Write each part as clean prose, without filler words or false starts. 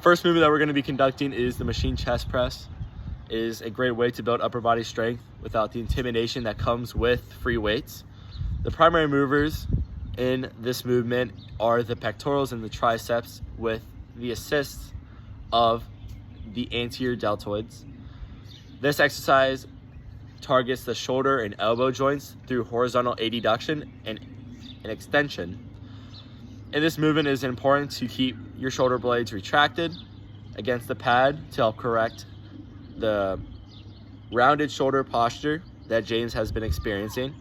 first movement that we're going to be conducting is the machine chest press. It is a great way to build upper body strength without the intimidation that comes with free weights. The primary movers in this movement are the pectorals and the triceps with the assist of the anterior deltoids. This exercise targets the shoulder and elbow joints through horizontal adduction and extension. And this movement is important to keep your shoulder blades retracted against the pad to help correct the rounded shoulder posture that James has been experiencing.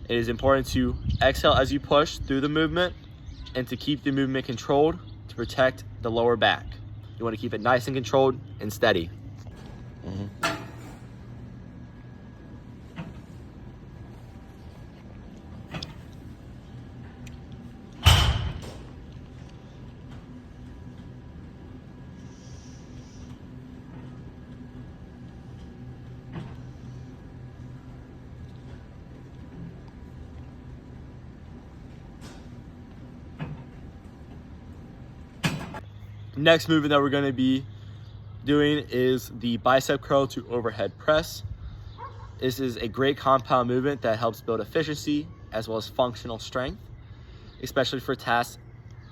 It is important to exhale as you push through the movement and to keep the movement controlled to protect the lower back. You want to keep it nice and controlled and steady. Next movement that we're going to be doing is the bicep curl to overhead press. This is a great compound movement that helps build efficiency as well as functional strength, especially for tasks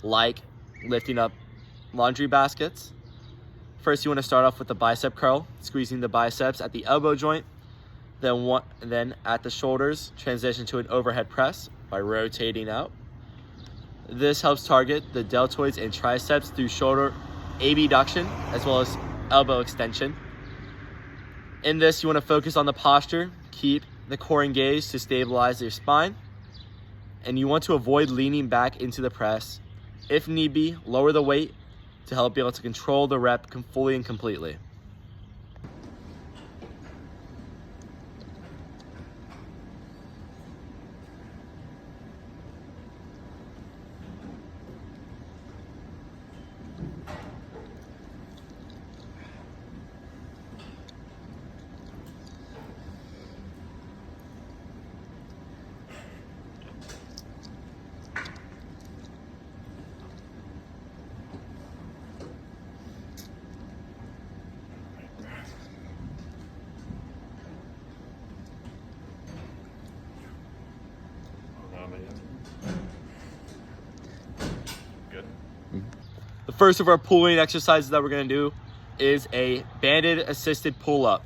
like lifting up laundry baskets. First, you want to start off with the bicep curl, squeezing the biceps at the elbow joint, then at the shoulders, transition to an overhead press by rotating out. This helps target the deltoids and triceps through shoulder abduction as well as elbow extension. In this, you want to focus on the posture, keep the core engaged to stabilize your spine, and you want to avoid leaning back into the press. If need be, lower the weight to help be able to control the rep fully and completely. Good. The first of our pulling exercises that we're going to do is a banded assisted pull-up.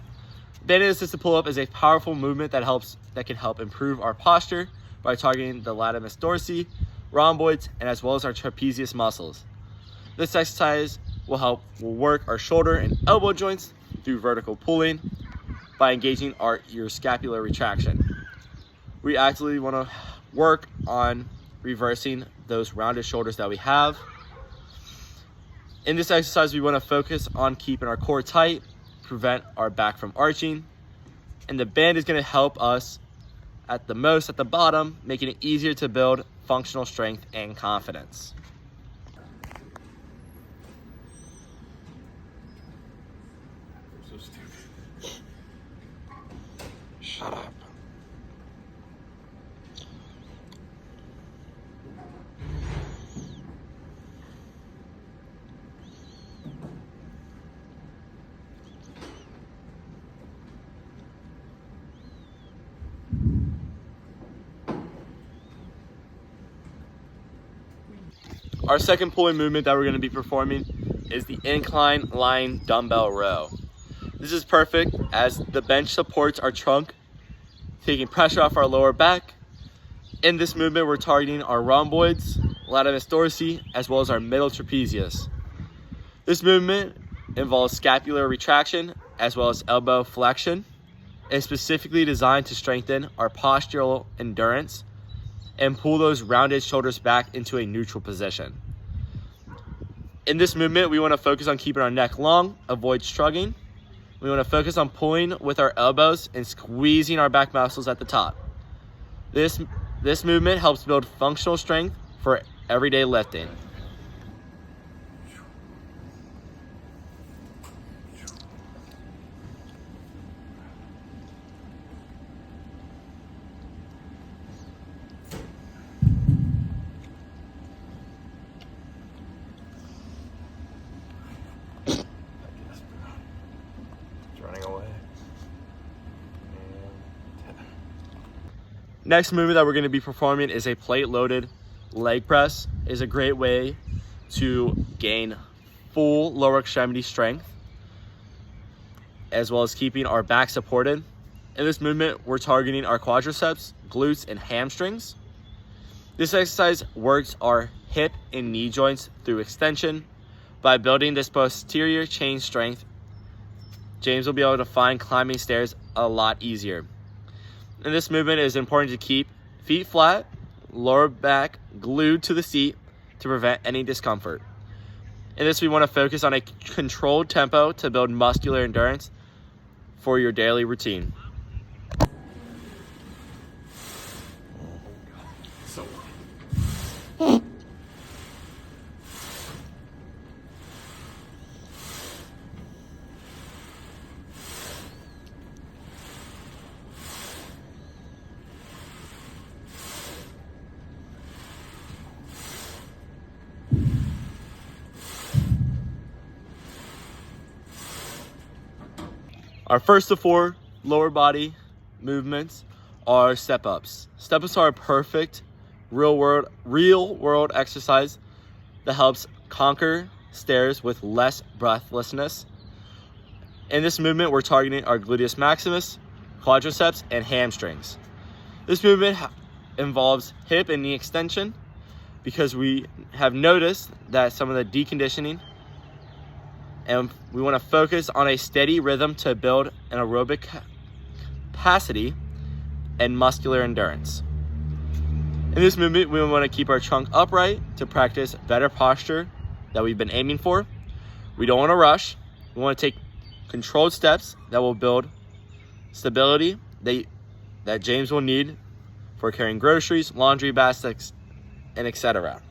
Banded assisted pull-up is a powerful movement that can help improve our posture by targeting the latissimus dorsi, rhomboids, and as well as our trapezius muscles. This exercise will work our shoulder and elbow joints through vertical pulling by engaging your scapular retraction. We actively want to work on reversing those rounded shoulders that we have. In this exercise, we want to focus on keeping our core tight, prevent our back from arching, and the band is going to help us at the bottom, making it easier to build functional strength and confidence. So stupid. Shut up. Our second pulling movement that we're going to be performing is the incline lying dumbbell row. This is perfect as the bench supports our trunk, taking pressure off our lower back. In this movement, we're targeting our rhomboids, latissimus dorsi, as well as our middle trapezius. This movement involves scapular retraction as well as elbow flexion. It's specifically designed to strengthen our postural endurance and pull those rounded shoulders back into a neutral position. In this movement, we want to focus on keeping our neck long, avoid shrugging. We want to focus on pulling with our elbows and squeezing our back muscles at the top. This movement helps build functional strength for everyday lifting. Next movement that we're going to be performing is a plate-loaded leg press. It is a great way to gain full lower extremity strength, as well as keeping our back supported. In this movement, we're targeting our quadriceps, glutes, and hamstrings. This exercise works our hip and knee joints through extension. By building this posterior chain strength, James will be able to find climbing stairs a lot easier. In this movement, it is important to keep feet flat, lower back glued to the seat to prevent any discomfort. In this, we want to focus on a controlled tempo to build muscular endurance for your daily routine. So Our first of 4 lower body movements are step-ups. Step-ups are a perfect real world exercise that helps conquer stairs with less breathlessness. In this movement, we're targeting our gluteus maximus, quadriceps, and hamstrings. This movement involves hip and knee extension because we have noticed that some of the deconditioning, and we want to focus on a steady rhythm to build an aerobic capacity and muscular endurance. In this movement, we want to keep our trunk upright to practice better posture that we've been aiming for. We don't want to rush. We want to take controlled steps that will build stability that James will need for carrying groceries, laundry baskets, and etc.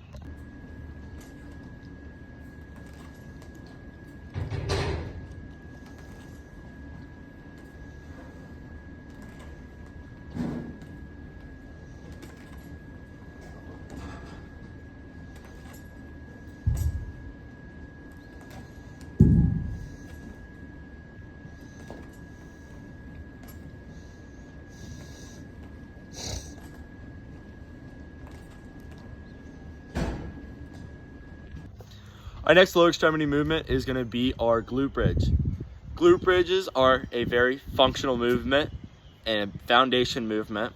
Our next lower extremity movement is going to be our glute bridge. Glute bridges are a very functional movement and a foundation movement,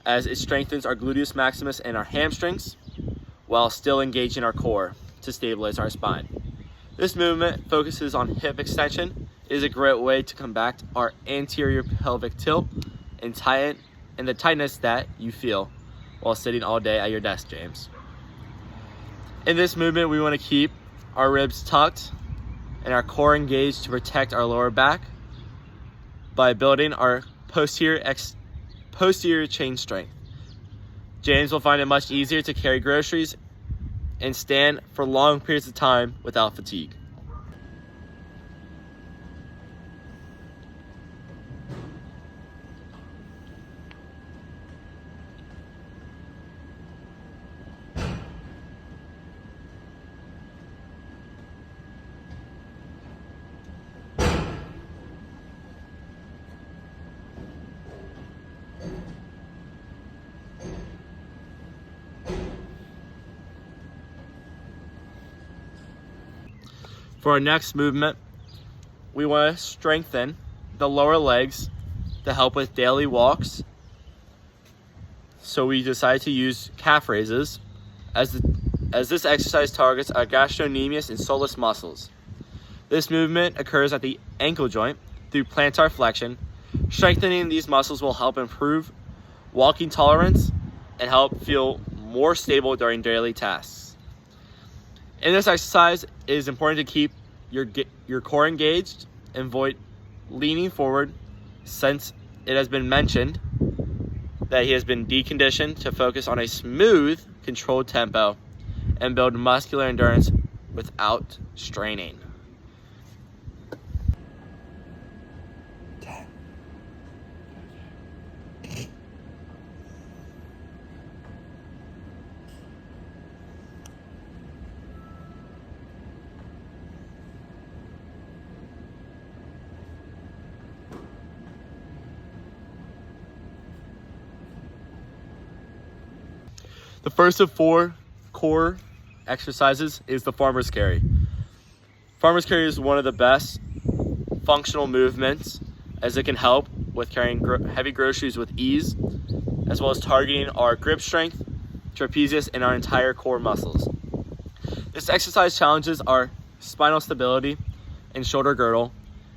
as it strengthens our gluteus maximus and our hamstrings while still engaging our core to stabilize our spine. This movement focuses on hip extension. It is a great way to combat our anterior pelvic tilt and the tightness that you feel while sitting all day at your desk, James. In this movement, we want to keep our ribs tucked and our core engaged to protect our lower back by building our posterior chain strength. James will find it much easier to carry groceries and stand for long periods of time without fatigue. For our next movement, we want to strengthen the lower legs to help with daily walks. So we decided to use calf raises as this exercise targets our gastrocnemius and soleus muscles. This movement occurs at the ankle joint through plantar flexion. Strengthening these muscles will help improve walking tolerance and help feel more stable during daily tasks. In this exercise, it is important to keep your core engaged and avoid leaning forward, since it has been mentioned that he has been deconditioned to focus on a smooth, controlled tempo and build muscular endurance without straining. The first of 4 core exercises is the farmer's carry. Farmer's carry is one of the best functional movements as it can help with carrying heavy groceries with ease, as well as targeting our grip strength, trapezius, and our entire core muscles. This exercise challenges our spinal stability and shoulder girdle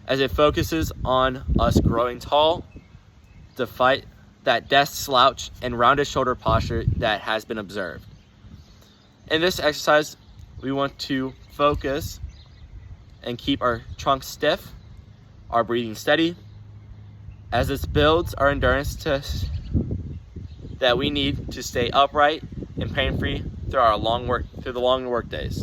as it focuses on us growing tall to fight that desk slouch and rounded shoulder posture that has been observed. In this exercise, we want to focus and keep our trunk stiff, our breathing steady, as this builds our endurance that we need to stay upright and pain-free through the long work days.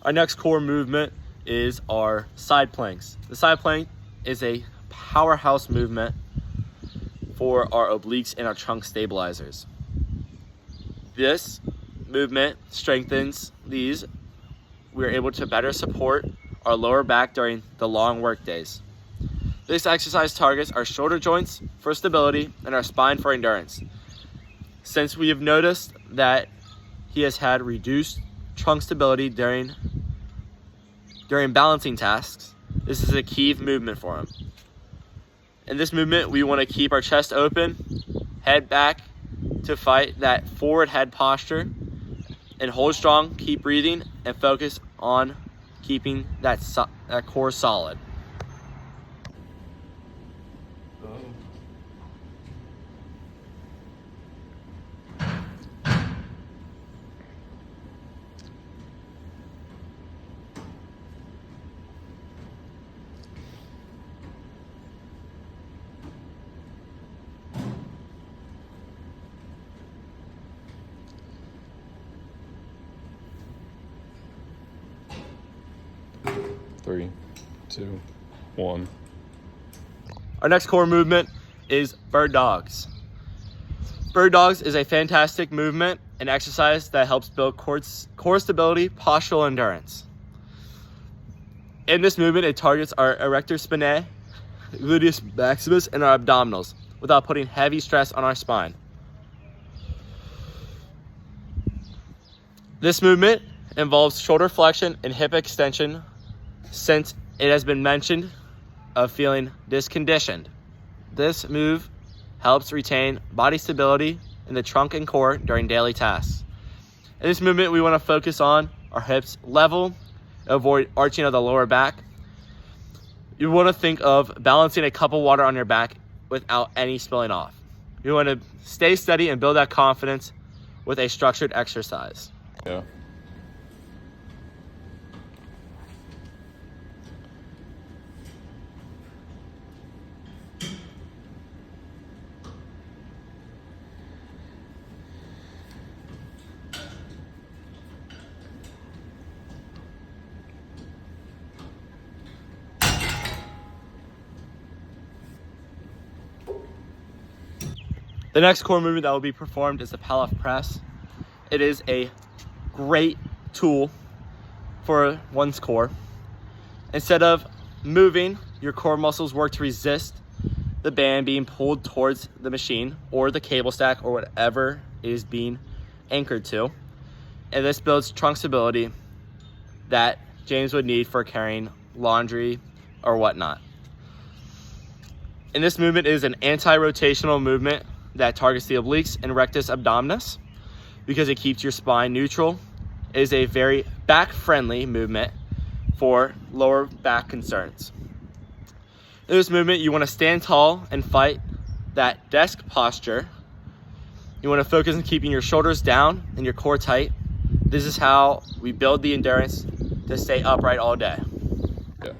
Our next core movement is our side planks. The side plank is a powerhouse movement for our obliques and our trunk stabilizers. This movement strengthens these. We are able to better support our lower back during the long work days. This exercise targets our shoulder joints for stability and our spine for endurance. Since we have noticed that he has had reduced trunk stability during balancing tasks, this is a key movement for him. In this movement, we want to keep our chest open, head back to fight that forward head posture, and hold strong, keep breathing, and focus on keeping that core solid. Three, two, one. Our next core movement is bird dogs. Bird dogs is a fantastic movement and exercise that helps build core stability, postural endurance. In this movement, it targets our erector spinae, gluteus maximus, and our abdominals without putting heavy stress on our spine. This movement involves shoulder flexion and hip extension, since it has been mentioned of feeling disconditioned. This move helps retain body stability in the trunk and core during daily tasks. In this movement, we want to focus on our hips level, avoid arching of the lower back. You want to think of balancing a cup of water on your back without any spilling off. You want to stay steady and build that confidence with a structured exercise. Yeah. The next core movement that will be performed is the Pallof press. It is a great tool for one's core. Instead of moving, your core muscles work to resist the band being pulled towards the machine or the cable stack or whatever is being anchored to. And this builds trunk stability that James would need for carrying laundry or whatnot. And this movement is an anti-rotational movement that targets the obliques and rectus abdominis because it keeps your spine neutral. It is a very back-friendly movement for lower back concerns. In this movement, you want to stand tall and fight that desk posture. You want to focus on keeping your shoulders down and your core tight. This is how we build the endurance to stay upright all day. Yeah.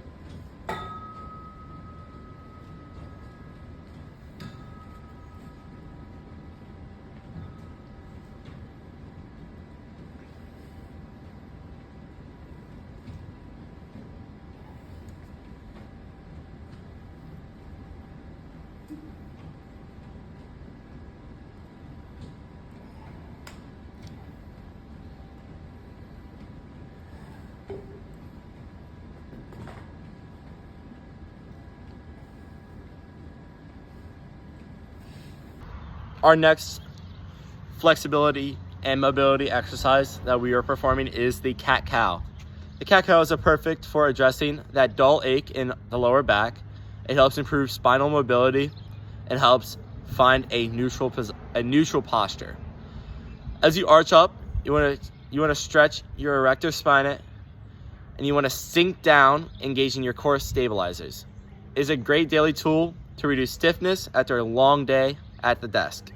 Our next flexibility and mobility exercise that we are performing is the cat-cow. The cat-cow is perfect for addressing that dull ache in the lower back. It helps improve spinal mobility and helps find a neutral posture. As you arch up, you want to stretch your erector spine and you want to sink down, engaging your core stabilizers. It is a great daily tool to reduce stiffness after a long day at the desk.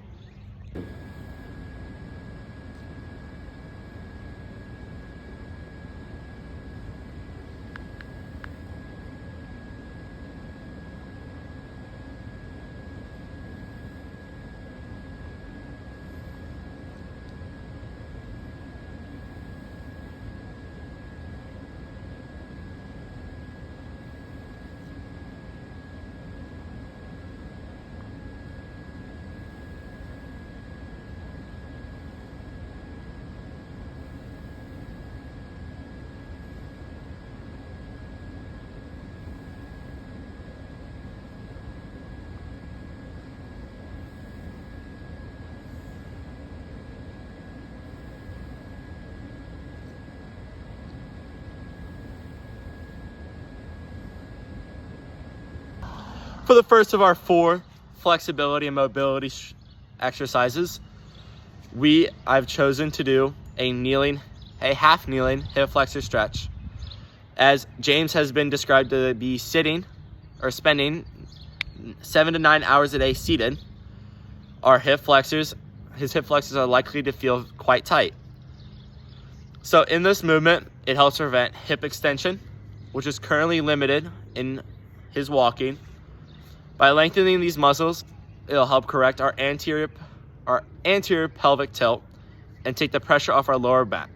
For the first of our 4 flexibility and mobility exercises, I've chosen to do a half kneeling hip flexor stretch. As James has been described to be sitting or spending 7 to 9 hours a day seated, his hip flexors are likely to feel quite tight. So in this movement, it helps prevent hip extension, which is currently limited in his walking. By lengthening these muscles, it'll help correct our anterior pelvic tilt and take the pressure off our lower back.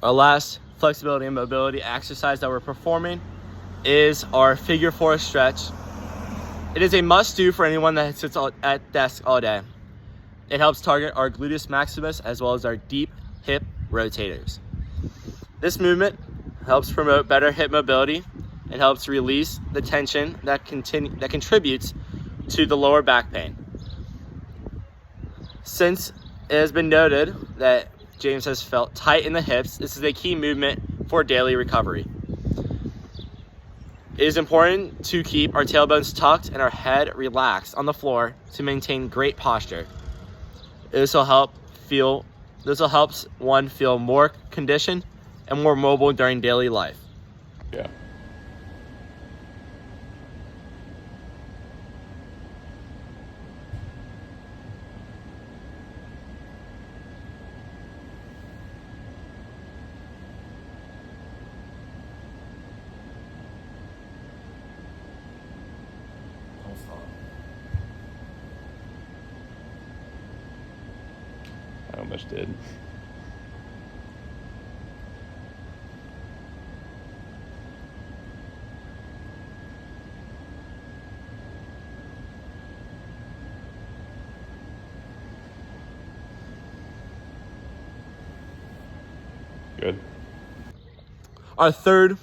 Our last flexibility and mobility exercise that we're performing is our figure 4 stretch. It is a must-do for anyone that sits at desk all day. It helps target our gluteus maximus as well as our deep hip rotators. This movement helps promote better hip mobility and helps release the tension that contributes to the lower back pain. Since it has been noted that James has felt tight in the hips, this is a key movement for daily recovery. It is important to keep our tailbones tucked and our head relaxed on the floor to maintain great posture. This will help one feel more conditioned and more mobile during daily life. Yeah. I almost did. Good. Our third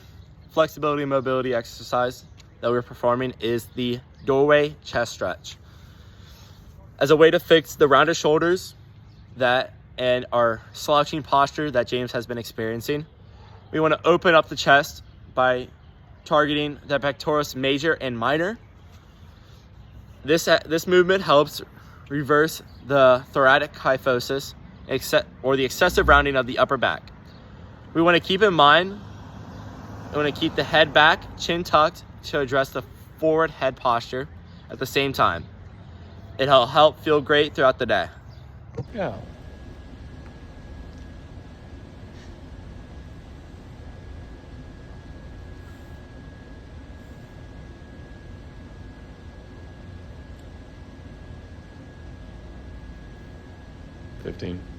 flexibility and mobility exercise that we're performing is the doorway chest stretch. As a way to fix the rounded shoulders and our slouching posture that James has been experiencing, we want to open up the chest by targeting the pectoralis major and minor. This movement helps reverse the thoracic kyphosis or the excessive rounding of the upper back. We want to keep in mind, we want to keep the head back, chin tucked to address the forward head posture at the same time. It'll help feel great throughout the day. Yeah. 15.